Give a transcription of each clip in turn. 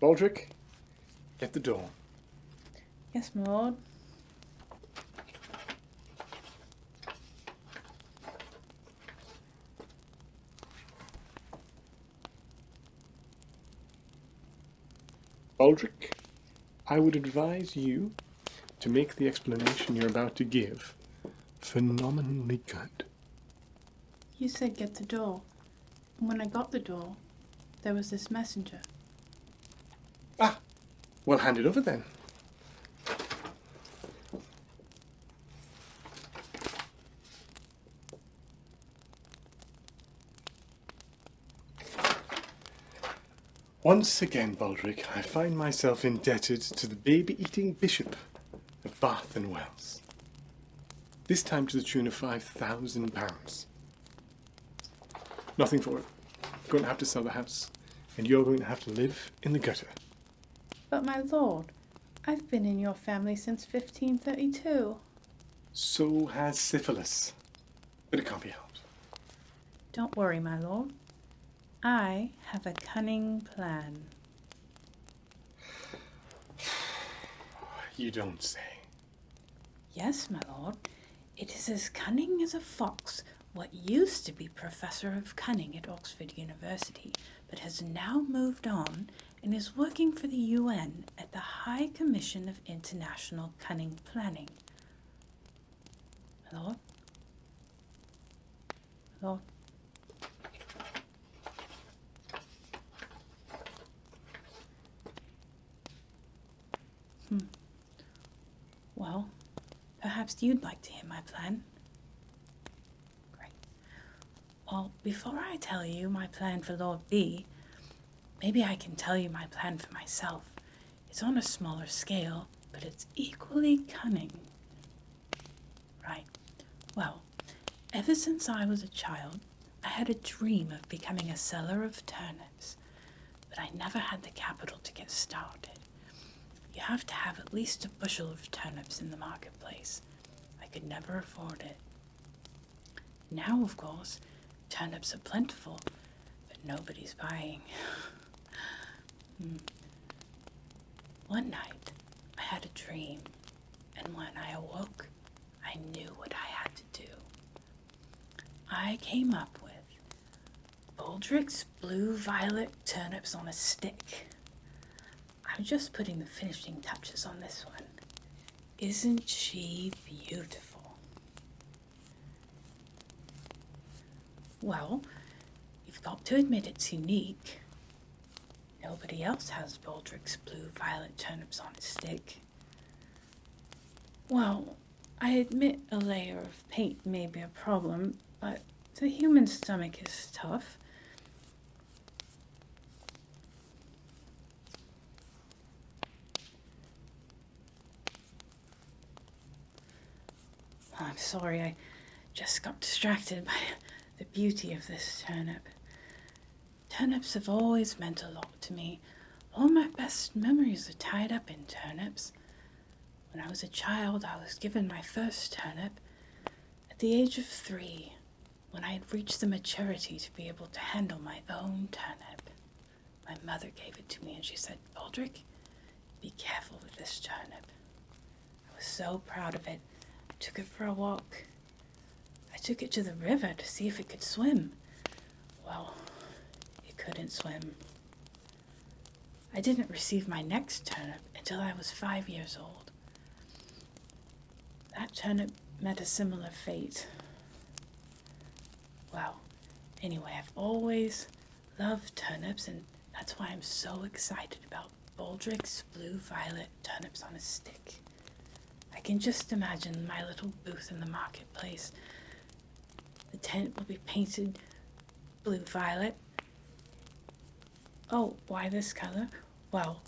Baldrick, get the door. Yes, my lord. Baldrick, I would advise you to make the explanation you're about to give phenomenally good. You said get the door. And when I got the door, there was this messenger. Ah, well, hand it over then. Once again, Baldrick, I find myself indebted to the baby-eating Bishop of Bath and Wells. This time to the tune of £5,000. Nothing for it. Going to have to sell the house, and you're going to have to live in the gutter. But my lord, I've been in your family since 1532. So has syphilis. But it can't be helped. Don't worry, my lord. I have a cunning plan. You don't say. Yes, my lord. It is as cunning as a fox, what used to be Professor of Cunning at Oxford University, but has now moved on and is working for the UN at the High Commission of International Cunning Planning. My lord? My lord? Well, perhaps you'd like to hear my plan. Great. Well, before I tell you my plan for Lord B, maybe I can tell you my plan for myself. It's on a smaller scale, but it's equally cunning. Right. Well, ever since I was a child, I had a dream of becoming a seller of turnips, but I never had the capital to get started. You have to have at least a bushel of turnips in the marketplace. I could never afford it. Now, of course, turnips are plentiful, but nobody's buying. One night, I had a dream, and when I awoke, I knew what I had to do. I came up with Baldrick's blue-violet turnips on a stick. I'm just putting the finishing touches on this one. Isn't she beautiful? Well, you've got to admit it's unique. Nobody else has Baldrick's blue-violet turnips on a stick. Well, I admit a layer of paint may be a problem, but the human stomach is tough. I'm sorry, I just got distracted by the beauty of this turnip. Turnips have always meant a lot to me. All my best memories are tied up in turnips. When I was a child, I was given my first turnip at the age of 3, when I had reached the maturity to be able to handle my own turnip. My mother gave it to me and she said, "Baldrick, be careful with this turnip." I was so proud of it. I took it for a walk. I took it to the river to see if it could swim. Well, it couldn't swim. I didn't receive my next turnip until I was 5 years old. That turnip met a similar fate. Well, anyway, I've always loved turnips, and that's why I'm so excited about Baldrick's blue-violet turnips on a stick. I can just imagine my little booth in the marketplace. The tent will be painted blue-violet. Oh, why this color? Well,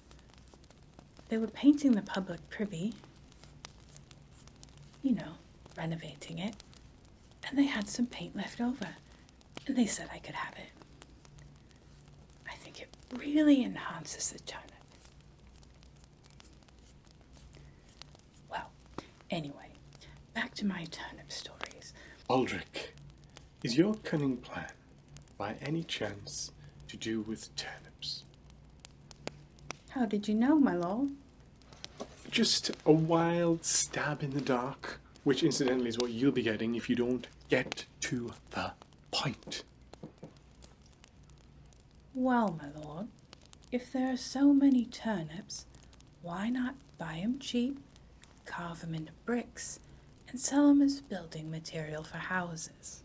they were painting the public privy, renovating it, and they had some paint left over, and they said I could have it. I think it really enhances the turnip. Well, anyway, back to my turnip stories. Baldrick, is your cunning plan by any chance to do with turnips? How did you know, my lord? Just a wild stab in the dark, which incidentally is what you'll be getting if you don't get to the point. Well, my lord, if there are so many turnips, why not buy 'em cheap, carve 'em into bricks, and sell 'em as building material for houses?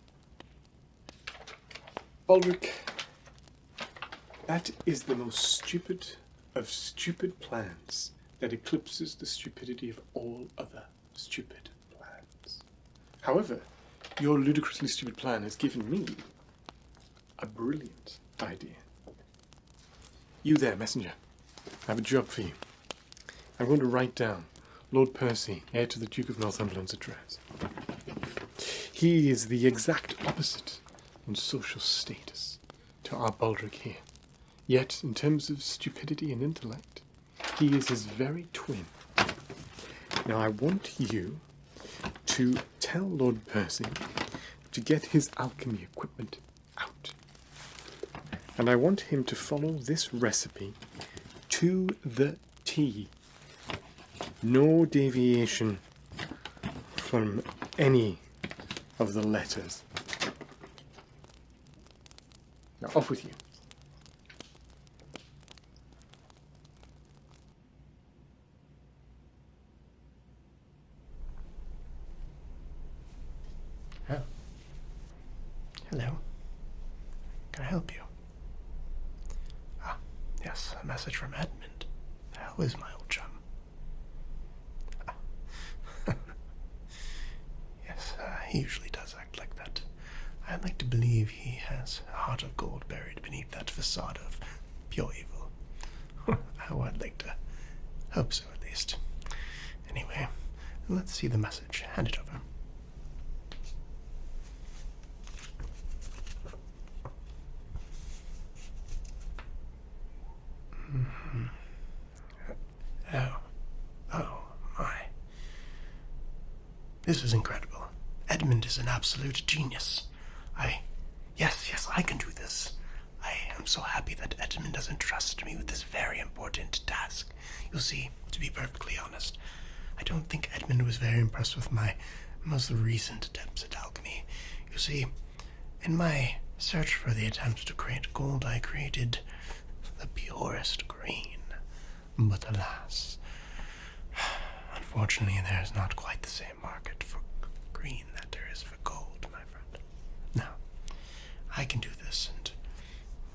Baldrick, that is the most stupid of stupid plans that eclipses the stupidity of all other stupid plans. However, your ludicrously stupid plan has given me a brilliant idea. You there, messenger. I have a job for you. I'm going to write down Lord Percy, heir to the Duke of Northumberland's address. He is the exact opposite in social status to our Baldrick here. Yet, in terms of stupidity and intellect, he is his very twin. Now, I want you to tell Lord Percy to get his alchemy equipment out. And I want him to follow this recipe to the T. No deviation from any of the letters. Now, off with you. Oh. Hello. Can I help you? Ah, yes, a message from Edmund. How is my old chum? Yes, he usually does act like that. I'd like to believe he has a heart of gold buried beneath that facade of pure evil. I would like to hope so, at least. Anyway, let's see the message. Hand it over. Mm-hmm. Oh my. This is incredible. Edmund is an absolute genius. Yes, I can do this. I am so happy that Edmund has entrusted me with this very important task. You'll see, to be perfectly honest, I don't think Edmund was very impressed with my most recent attempts at alchemy. You see, in my search for the attempts to create gold, I created the purest green. But alas, unfortunately, there is not quite the same market for green that there is for gold, my friend. Now, I can do this, and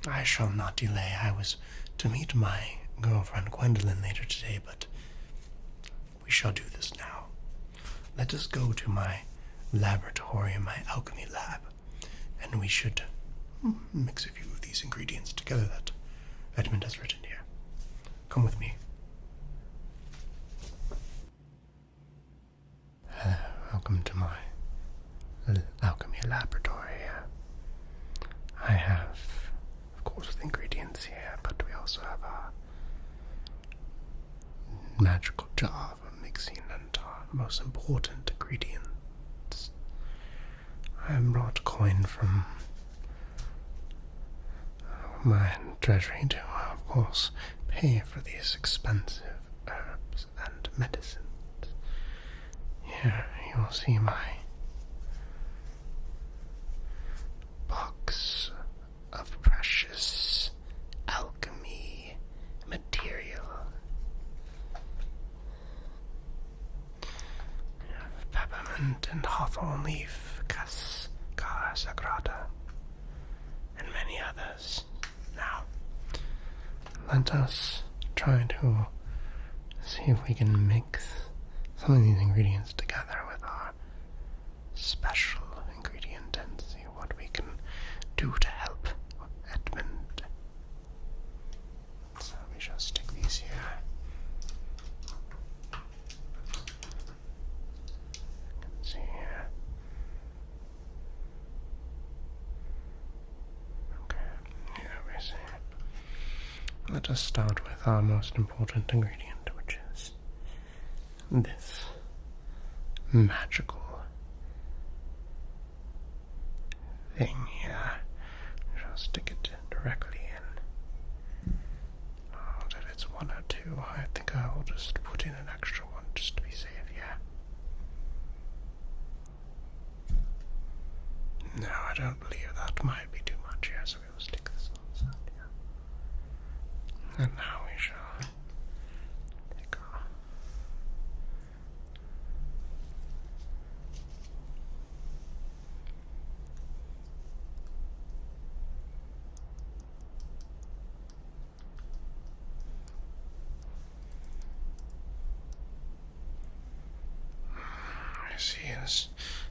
I shall not delay. I was to meet my girlfriend Gwendolyn later today, but we shall do this now. Let us go to my laboratory, my alchemy lab, and we should mix a few of these ingredients together that Edmund has written here. Come with me. Welcome to my alchemy laboratory. I have, of course, the ingredients here, but we also have our magical jar for mixing and our most important ingredients. I brought coin from my treasury to, of course, pay for these expensive herbs and medicines. Here you'll see my box of precious alchemy material. I have peppermint and hawthorn leaf, cascara sagrada, and many others. Now, let us try to see if we can mix some of these ingredients together with our special ingredient and see what we can do to help Edmund. So we shall stick these here. You can see here. Okay, here we see. Let us start with our most important ingredient, which is this magical thing here. I shall stick it directly in. Oh, that it's one or two. Yes.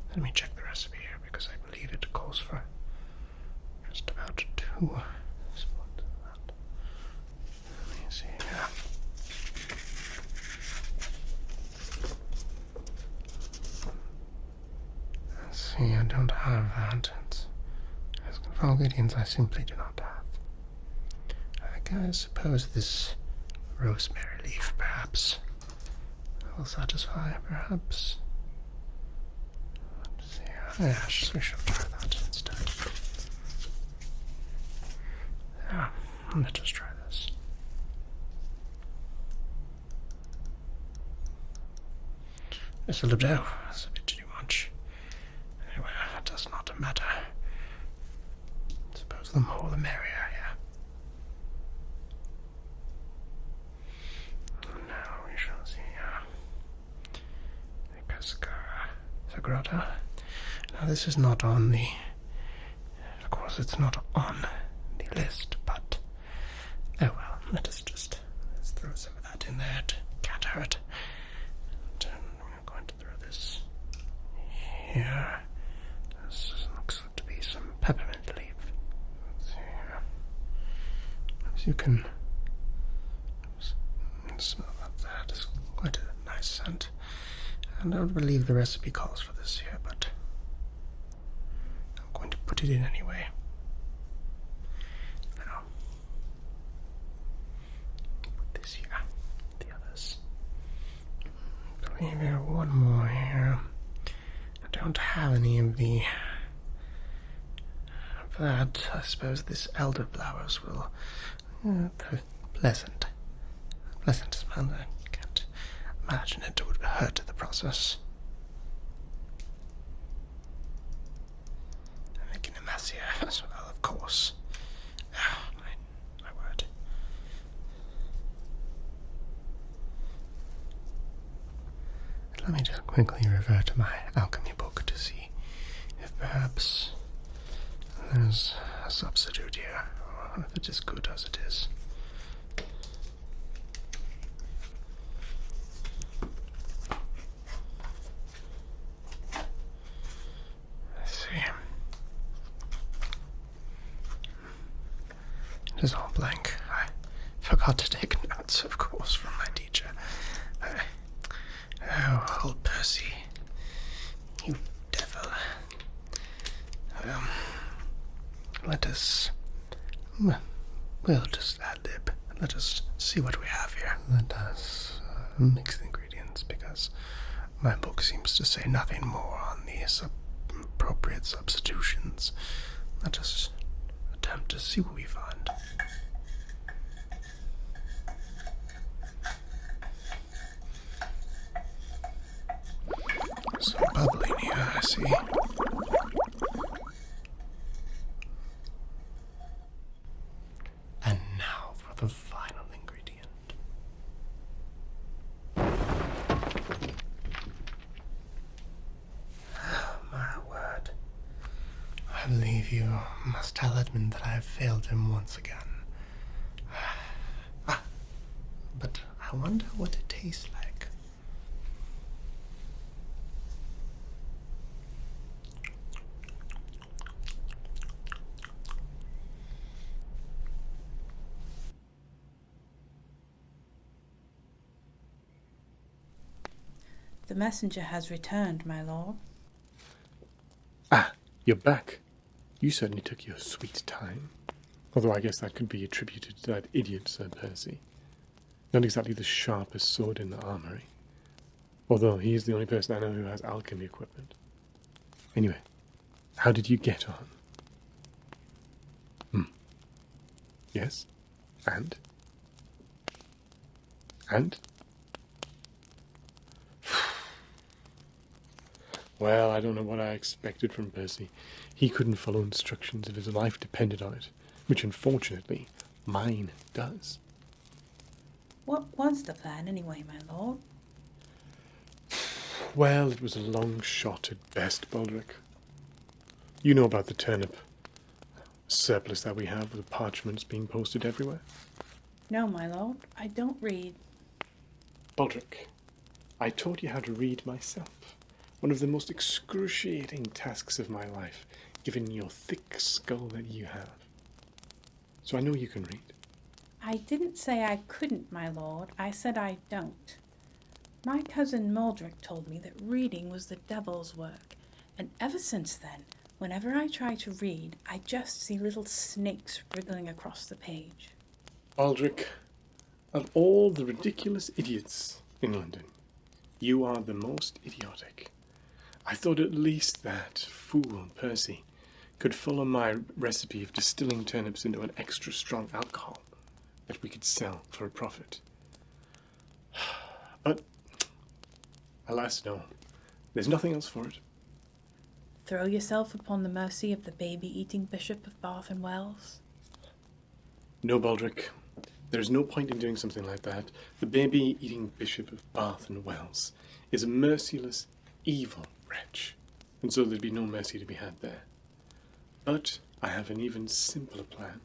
Let me check the recipe here, because I believe it calls for just about 2 spoons of that. Let me see here. Let's see, I don't have that. It's ingredients I simply do not have. I suppose this rosemary leaf, perhaps, will satisfy, perhaps. Let's see. Yes, we shall try that instead. Yeah, let us try this. This will do. That's a bit too much. Anyway, it does not matter. I suppose the more the merrier, yeah. Now we shall see the pesca sagrada. Now this is not on the... Of course it's not on the list, but... Oh well, let's throw some of that in there to counter it. And I'm going to throw this here. This looks to be some peppermint leaf. Let's see here. As you can smell that is quite a nice scent. And I don't believe the recipe calls for this here, but I'm going to put it in anyway. Now, put this here. The others. I believe there one more here. I don't have any of that. I suppose this elderflowers will pleasant smell. I can't imagine it would hurt the process. I'm making a mess here as well, of course. Oh, my word. Let me just quickly refer to my alchemy book to see if perhaps there's a substitute here, or if it is good as it is. It is all blank. I forgot to take notes, of course, from my teacher. Oh, old Percy. You devil. Let us... We'll just ad-lib. Let us see what we have here. Let us mix the ingredients, because my book seems to say nothing more on the appropriate substitutions. Let us attempt to see what we find. Some bubbling here, I see. And now for the final ingredient. Oh, my word. I believe you must tell Edmund that I have failed him once again. But I wonder what it tastes like. The messenger has returned, my lord. Ah, you're back. You certainly took your sweet time. Although I guess that could be attributed to that idiot Sir Percy. Not exactly the sharpest sword in the armory. Although he is the only person I know who has alchemy equipment. Anyway, how did you get on? Yes? And? Well, I don't know what I expected from Percy. He couldn't follow instructions if his life depended on it, which unfortunately mine does. What was the plan anyway, my lord? Well, it was a long shot at best, Baldrick. You know about the turnip surplus that we have with parchments being posted everywhere? No, my lord, I don't read. Baldrick, I taught you how to read myself. One of the most excruciating tasks of my life, given your thick skull that you have. So I know you can read. I didn't say I couldn't, my lord. I said I don't. My cousin Baldrick told me that reading was the devil's work, and ever since then, whenever I try to read, I just see little snakes wriggling across the page. Baldrick, of all the ridiculous idiots in London, you are the most idiotic. I thought at least that fool Percy could follow my recipe of distilling turnips into an extra strong alcohol that we could sell for a profit. But, alas no, there's nothing else for it. Throw yourself upon the mercy of the baby-eating Bishop of Bath and Wells? No, Baldrick, there's no point in doing something like that. The baby-eating Bishop of Bath and Wells is a merciless, evil wretch, and so there'd be no mercy to be had there. But I have an even simpler plan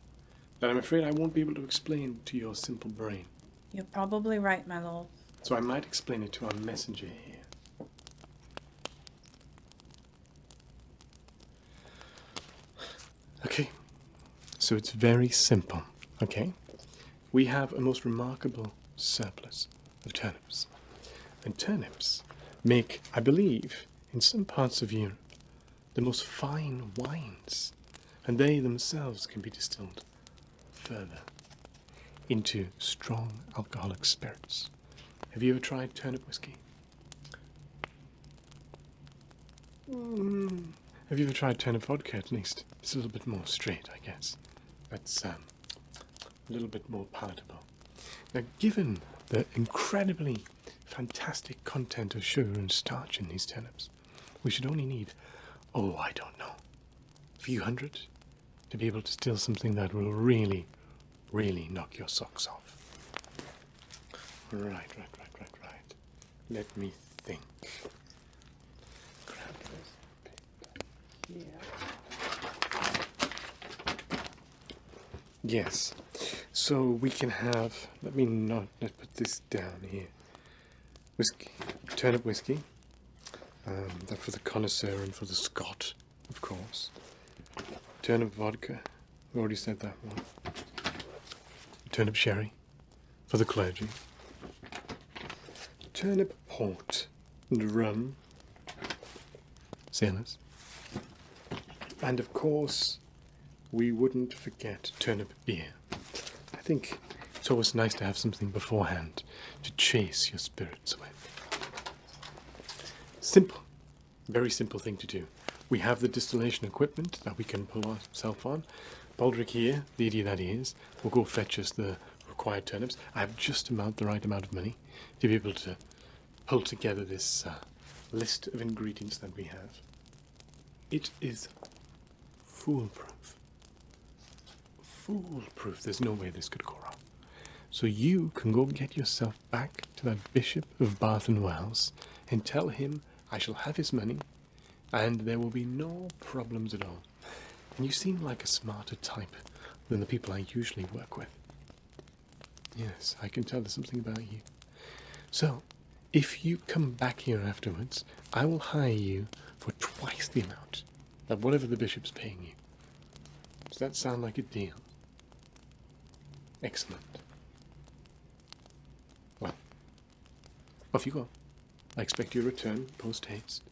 that I'm afraid I won't be able to explain to your simple brain. You're probably right, my lord. So I might explain it to our messenger here. Okay, so it's very simple, okay? We have a most remarkable surplus of turnips. And turnips make, I believe, in some parts of Europe, the most fine wines. And they themselves can be distilled further into strong alcoholic spirits. Have you ever tried turnip whiskey? Have you ever tried turnip vodka, at least? It's a little bit more straight, I guess. That's a little bit more palatable. Now, given the incredibly fantastic content of sugar and starch in these turnips, we should only need, I don't know, a few hundred to be able to distill something that will really, really knock your socks off. Right. Let me think. Grab this paper here. Yes. So we can have, let's put this down here. Whiskey, turnip whiskey. That for the connoisseur and for the Scot, of course. Turnip vodka. We already said that one. Turnip sherry for the clergy. Turnip port and rum. Sailors. And of course, we wouldn't forget turnip beer. I think it's always nice to have something beforehand to chase your spirits away. Simple. Very simple thing to do. We have the distillation equipment that we can pull ourselves on. Baldrick here, the idiot that he is, will go fetch us the required turnips. I have just the right amount of money to be able to pull together this list of ingredients that we have. It is foolproof. Foolproof. There's no way this could go wrong. So you can go get yourself back to that Bishop of Bath and Wells and tell him I shall have his money and there will be no problems at all. And you seem like a smarter type than the people I usually work with. Yes, I can tell there's something about you. So, if you come back here afterwards, I will hire you for twice the amount of whatever the bishop's paying you. Does that sound like a deal? Excellent. Well, off you go. I expect your return post-haste.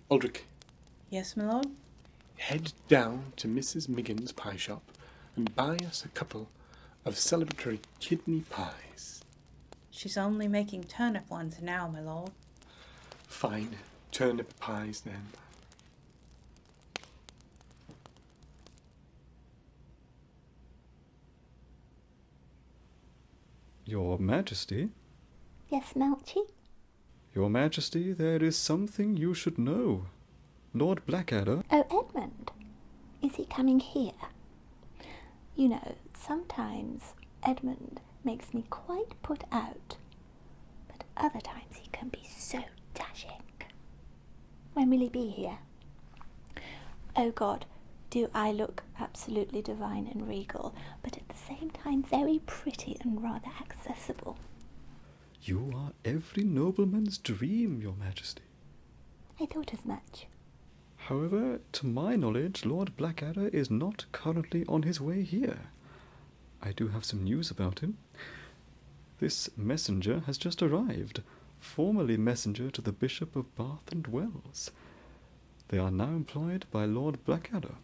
Baldrick. Yes, my lord? Head down to Mrs. Miggin's pie shop and buy us a couple of celebratory kidney pies. She's only making turnip ones now, my lord. Fine turnip pies, then. Your Majesty? Yes, Melchi? Your Majesty, there is something you should know. Lord Blackadder... Oh, Edmund. Is he coming here? You know, sometimes Edmund makes me quite put out, but other times he can be so dashing. When will he be here? Oh God, Do I look absolutely divine and regal, but at the same time very pretty and rather accessible? You are every nobleman's dream, Your Majesty. I thought as much. However, to my knowledge, Lord Blackadder is not currently on his way here. I do have some news about him. This messenger has just arrived, formerly messenger to the Bishop of Bath and Wells. They are now employed by Lord Blackadder.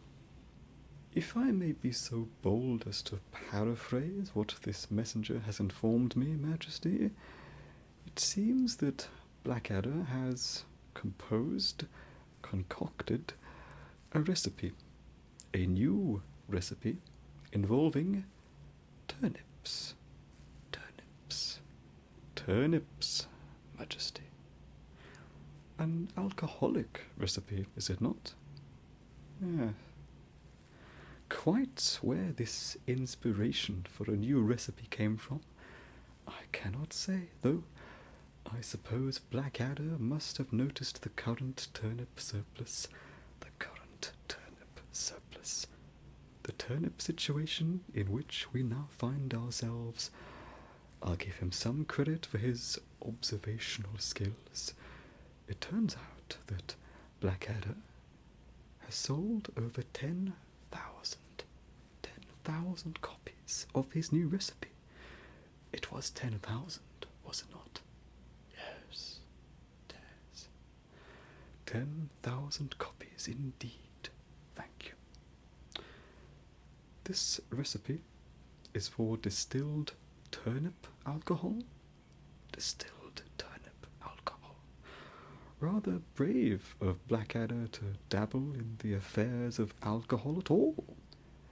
If I may be so bold as to paraphrase what this messenger has informed me, Majesty, it seems that Blackadder has concocted a recipe, a new recipe involving turnips. Turnips, Majesty. An alcoholic recipe, is it not? Yes. Quite where this inspiration for a new recipe came from, I cannot say, though I suppose Blackadder must have noticed the current turnip surplus. The turnip situation in which we now find ourselves. I'll give him some credit for his observational skills. It turns out that Blackadder has sold over 10,000 copies of his new recipe. It was 10,000, was it not? Yes, it is. 10,000 copies indeed. Thank you. This recipe is for distilled turnip alcohol. Distilled turnip alcohol. Rather brave of Blackadder to dabble in the affairs of alcohol at all,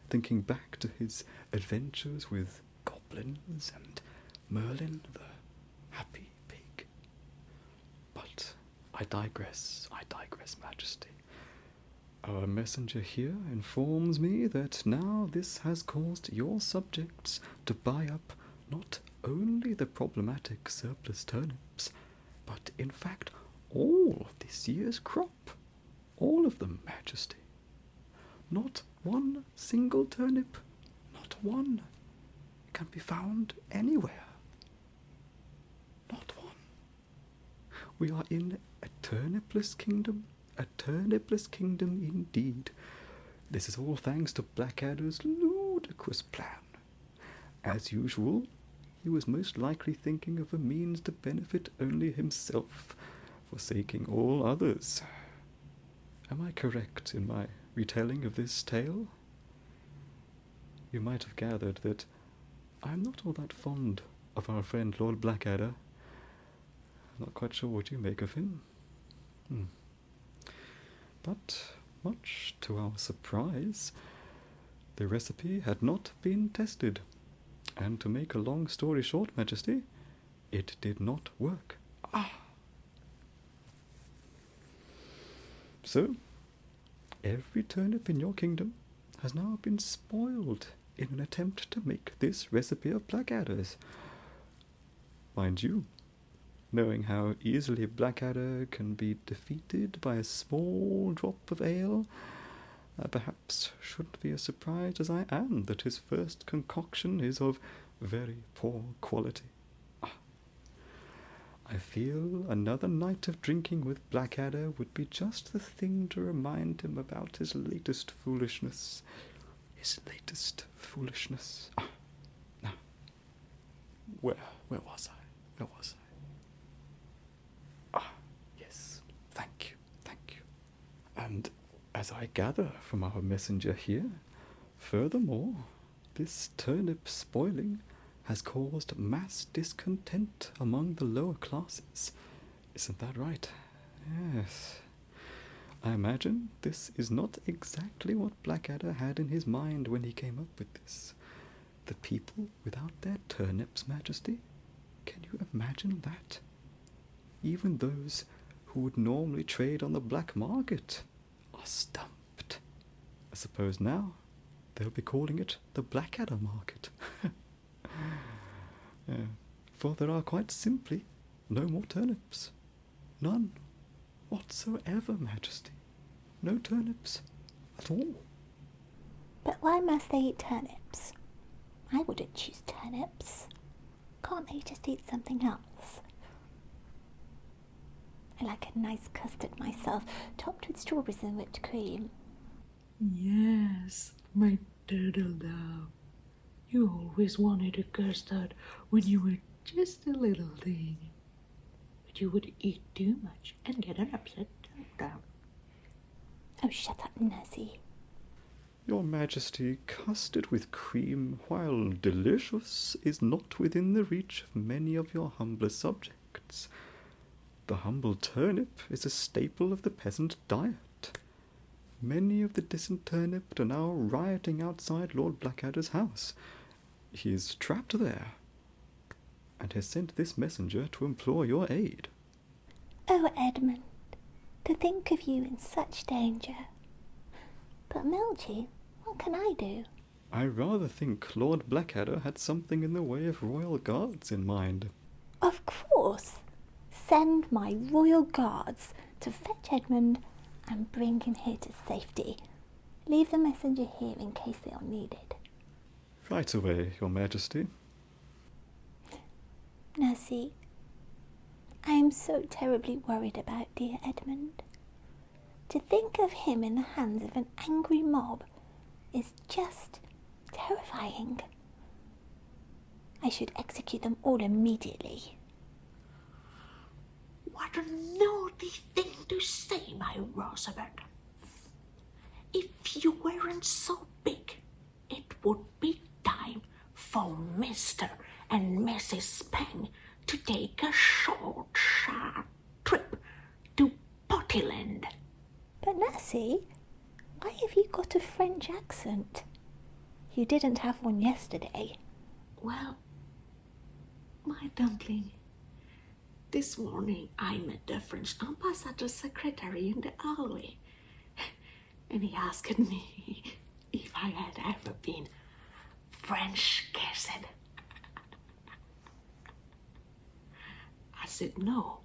thinking back to his adventures with goblins and Merlin the happy pig. But I digress, Majesty. Our messenger here informs me that now this has caused your subjects to buy up not only the problematic surplus turnips, but in fact all of this year's crop. All of them, Majesty. Not one single turnip, not one, can be found anywhere. Not one. We are in a turnipless kingdom indeed. This is all thanks to Blackadder's ludicrous plan. As usual, he was most likely thinking of a means to benefit only himself, forsaking all others. Am I correct in my retelling of this tale? You might have gathered that I am not all that fond of our friend Lord Blackadder. Not quite sure what you make of him. But, much to our surprise, the recipe had not been tested, and to make a long story short, Majesty, it did not work. So, every turnip in your kingdom has now been spoiled in an attempt to make this recipe of Blackadder's. Mind you, knowing how easily Blackadder can be defeated by a small drop of ale, perhaps shouldn't be as surprised as I am that his first concoction is of very poor quality. I feel another night of drinking with Blackadder would be just the thing to remind him about his latest foolishness. Now, where was I? Yes, thank you. And as I gather from our messenger here, furthermore, this turnip spoiling has caused mass discontent among the lower classes. Isn't that right? Yes. I imagine this is not exactly what Blackadder had in his mind when he came up with this. The people without their turnips, Majesty? Can you imagine that? Even those who would normally trade on the black market are stumped. I suppose now they'll be calling it the Blackadder market. For there are quite simply no more turnips. None whatsoever, Majesty. No turnips at all. But why must they eat turnips? I wouldn't choose turnips. Can't they just eat something else? I like a nice custard myself, topped with strawberries and whipped cream. Yes, my turtle dove. You always wanted a custard when you were just a little thing. But you would eat too much and get an upset tummy. Oh, shut up, Nursie. Your Majesty, custard with cream, while delicious, is not within the reach of many of your humbler subjects. The humble turnip is a staple of the peasant diet. Many of the disinternipped are now rioting outside Lord Blackadder's house. He is trapped there, and has sent this messenger to implore your aid. Oh, Edmund, to think of you in such danger. But Milgy, what can I do? I rather think Lord Blackadder had something in the way of royal guards in mind. Of course. Send my royal guards to fetch Edmund and bring him here to safety. Leave the messenger here in case they are needed. Right away, Your Majesty. Nursie, I am so terribly worried about dear Edmund. To think of him in the hands of an angry mob is just terrifying. I should execute them all immediately. What a naughty thing to say, my Rosamond. If you weren't so big, it would be time for Mr. and Mrs. Peng to take a short, sharp trip to Pottyland. But Nursie, why have you got a French accent? You didn't have one yesterday. Well, my dumpling, this morning I met the French ambassador's secretary in the hallway, and he asked me if I had ever been French kissed. I said no,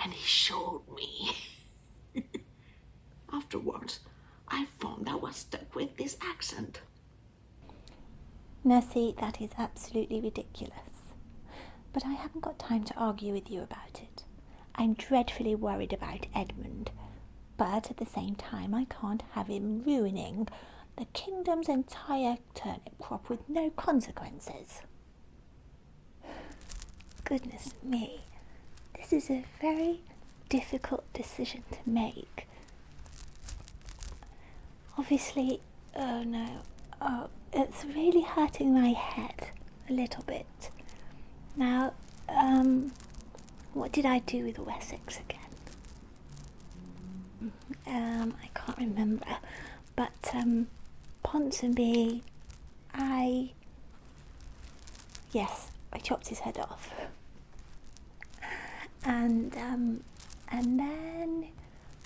and he showed me. Afterwards, I found I was stuck with this accent. Nursie, that is absolutely ridiculous. But I haven't got time to argue with you about it. I'm dreadfully worried about Edmund, but at the same time I can't have him ruining the kingdom's entire turnip crop with no consequences. Goodness me, this is a very difficult decision to make. Obviously, it's really hurting my head a little bit. Now, what did I do with Wessex again? I can't remember, but Ponsonby, yes, I chopped his head off. And then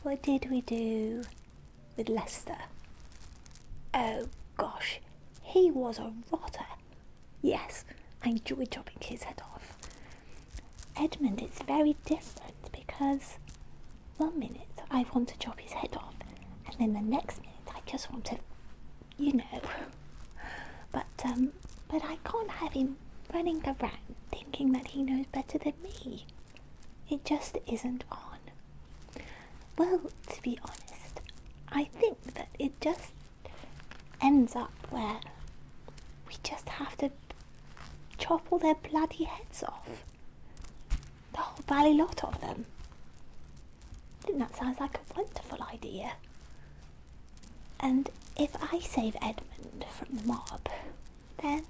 what did we do with Leicester? Oh gosh, he was a rotter. Yes, I enjoyed chopping his head off. Edmund is very different because 1 minute I want to chop his head off, and then the next minute I just want to, But I can't have him running around thinking that he knows better than me. It just isn't on. Well, to be honest, I think that it just ends up where we just have to chop all their bloody heads off. The whole bally lot of them. I think that sounds like a wonderful idea. And if I save Edmund from the mob, then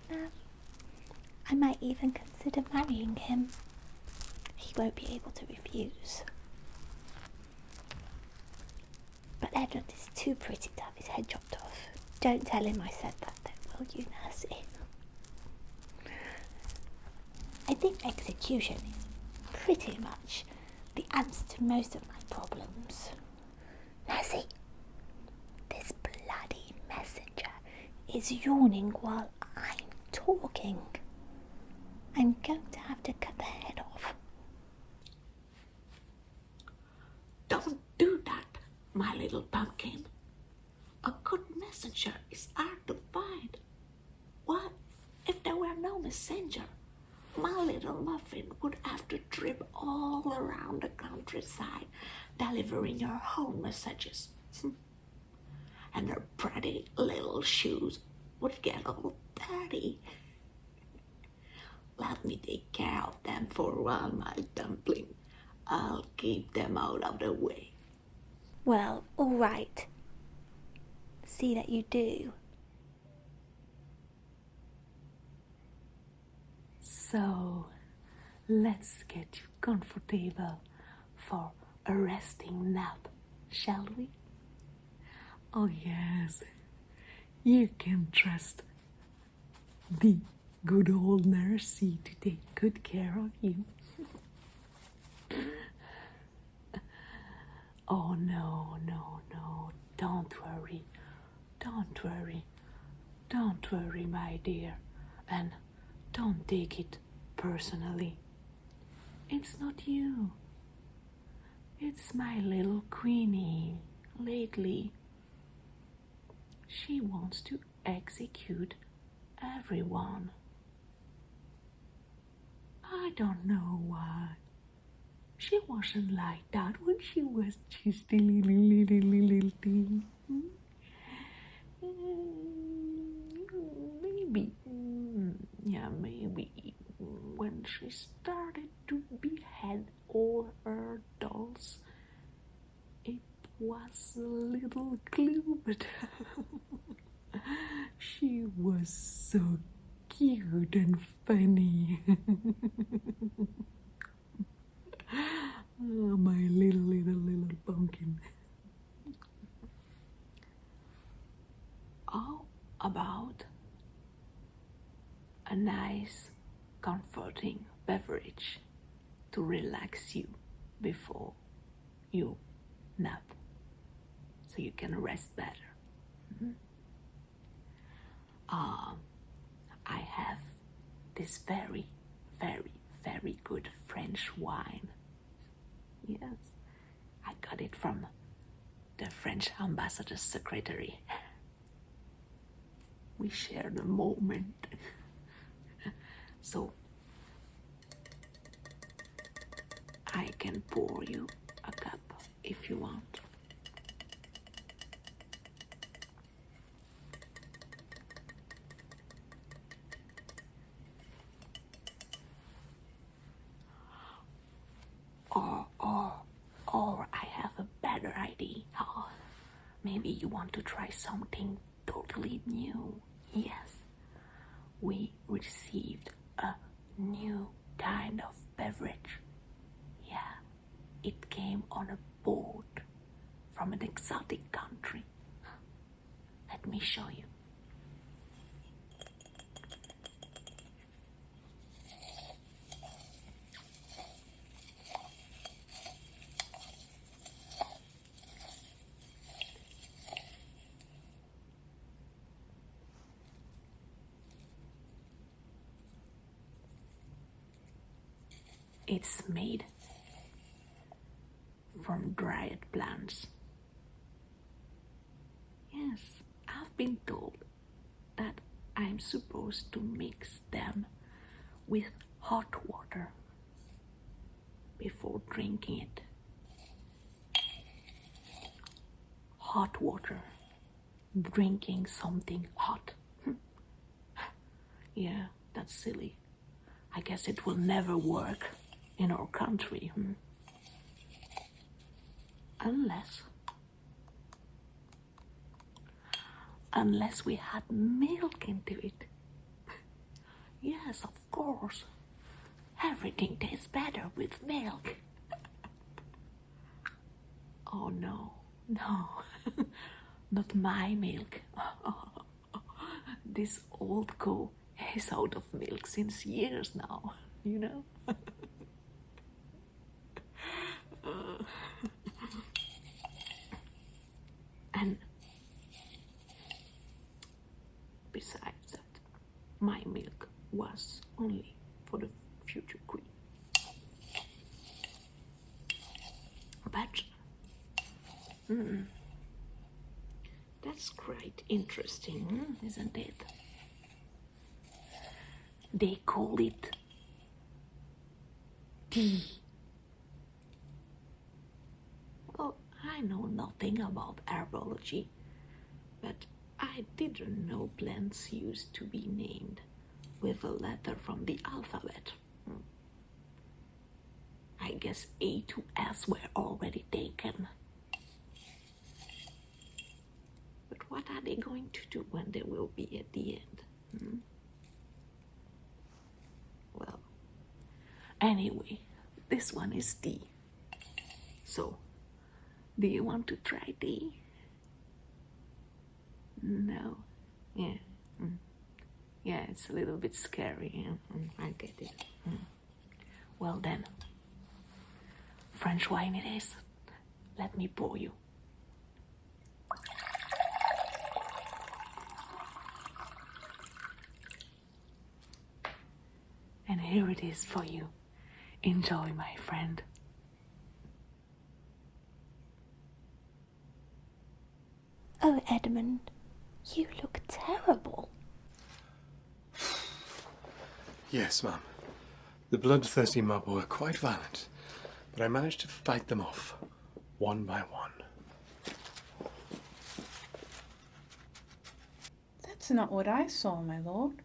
I might even consider marrying him. He won't be able to refuse. But Edmund is too pretty to have his head chopped off. Don't tell him I said that, though, will you, Nursie? I think execution is pretty much the answer to most of my problems. Nursie, this bloody messenger is yawning while I'm talking. I'm going to have to cut the head off. Don't do that, my little pumpkin. A good messenger is hard to find. What if there were no messenger? My little muffin would have to trip all around the countryside, delivering her own messages. And her pretty little shoes would get all dirty. Let me take care of them for a while, my dumpling. I'll keep them out of the way. Well, all right. See that you do. So, let's get you comfortable for a resting nap, shall we? Oh yes, you can trust the good old Nursie to take good care of you. Oh no, don't worry, my dear, and don't take it personally. It's not you. It's my little Queenie. Lately, she wants to execute everyone. I don't know why. She wasn't like that when she was just a little thing. Maybe when she started to behead all her dolls, it was a little clue, but she was so cute and funny. Oh, my little pumpkin. How about a nice, comforting beverage to relax you before you nap, so you can rest better? I have this very, very, very good French wine. Yes, I got it from the French ambassador's secretary. We shared a moment. So I can pour you a cup if you want. Or I have a better idea. Maybe you want to try something totally new. Yes, we received a new kind of beverage. Yeah, it came on a boat from an exotic country. Let me show you. It's made from dried plants. Yes, I've been told that I'm supposed to mix them with hot water before drinking it. Hot water. Drinking something hot. Yeah, that's silly. I guess it will never work in our country. Unless we had milk into it. Yes, of course. Everything tastes better with milk. Oh no, not my milk. This old cow is out of milk since years now, you know? And besides that, my milk was only for the future queen. But that's Interesting, isn't it? They call it tea. Well, I know nothing about herbology, but I didn't know plants used to be named with a letter from the alphabet. I guess A to S were already taken. But what are they going to do when they will be at the end? Well, anyway, this one is tea. So, do you want to try tea? No. Yeah. Yeah, it's a little bit scary. I get it. Well then, French wine it is. Let me pour you. And here it is for you. Enjoy, my friend. Oh, Edmund, you look terrible. Yes, Mum. The bloodthirsty mob were quite violent, but I managed to fight them off, one by one. That's not what I saw, my lord.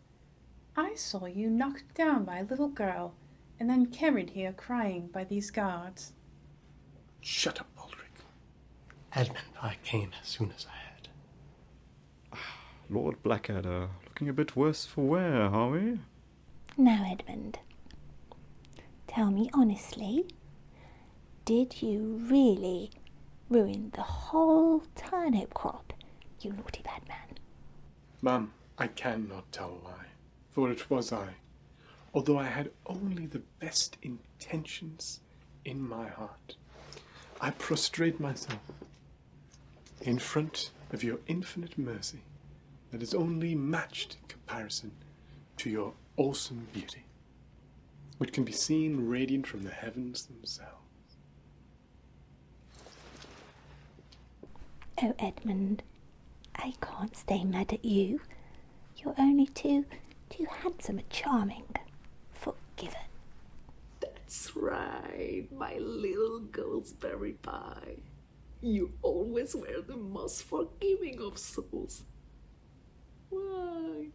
I saw you knocked down by a little girl, and then carried here crying by these guards. Shut up, Baldrick. Edmund, I came as soon as I had. Lord Blackadder, looking a bit worse for wear, are we? Now, Edmund, tell me honestly, did you really ruin the whole turnip crop, you naughty bad man? Mum, I cannot tell a lie, for it was I, although I had only the best intentions in my heart. I prostrate myself in front of your infinite mercy that is only matched in comparison to your awesome beauty, which can be seen radiant from the heavens themselves. Oh, Edmund, I can't stay mad at you. You're only too handsome and charming. Forgiven. That's right, my little gooseberry pie. You always were the most forgiving of souls. Why?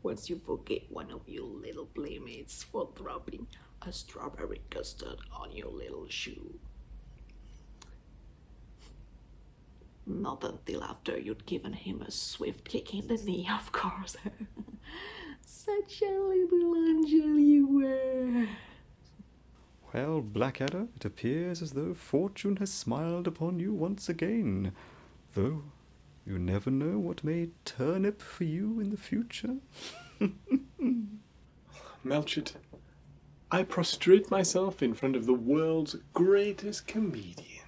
Once you forgave one of your little playmates for dropping a strawberry custard on your little shoe. Not until after you'd given him a swift kick in the knee, of course. Such a little angel you were. Well, Blackadder, it appears as though fortune has smiled upon you once again, though you never know what may turn up for you in the future. Melchett, I prostrate myself in front of the world's greatest comedian.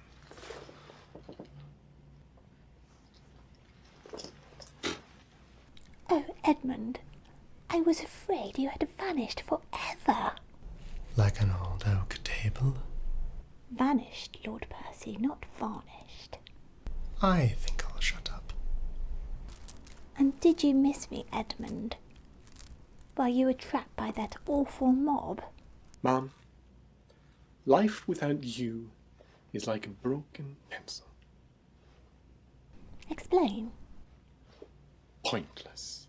Oh, Edmund, I was afraid you had vanished forever. Like an old oak table. Vanished, Lord Percy, not varnished. I think I'll shut up. And did you miss me, Edmund? While you were trapped by that awful mob? Mom, life without you is like a broken pencil. Explain. Pointless.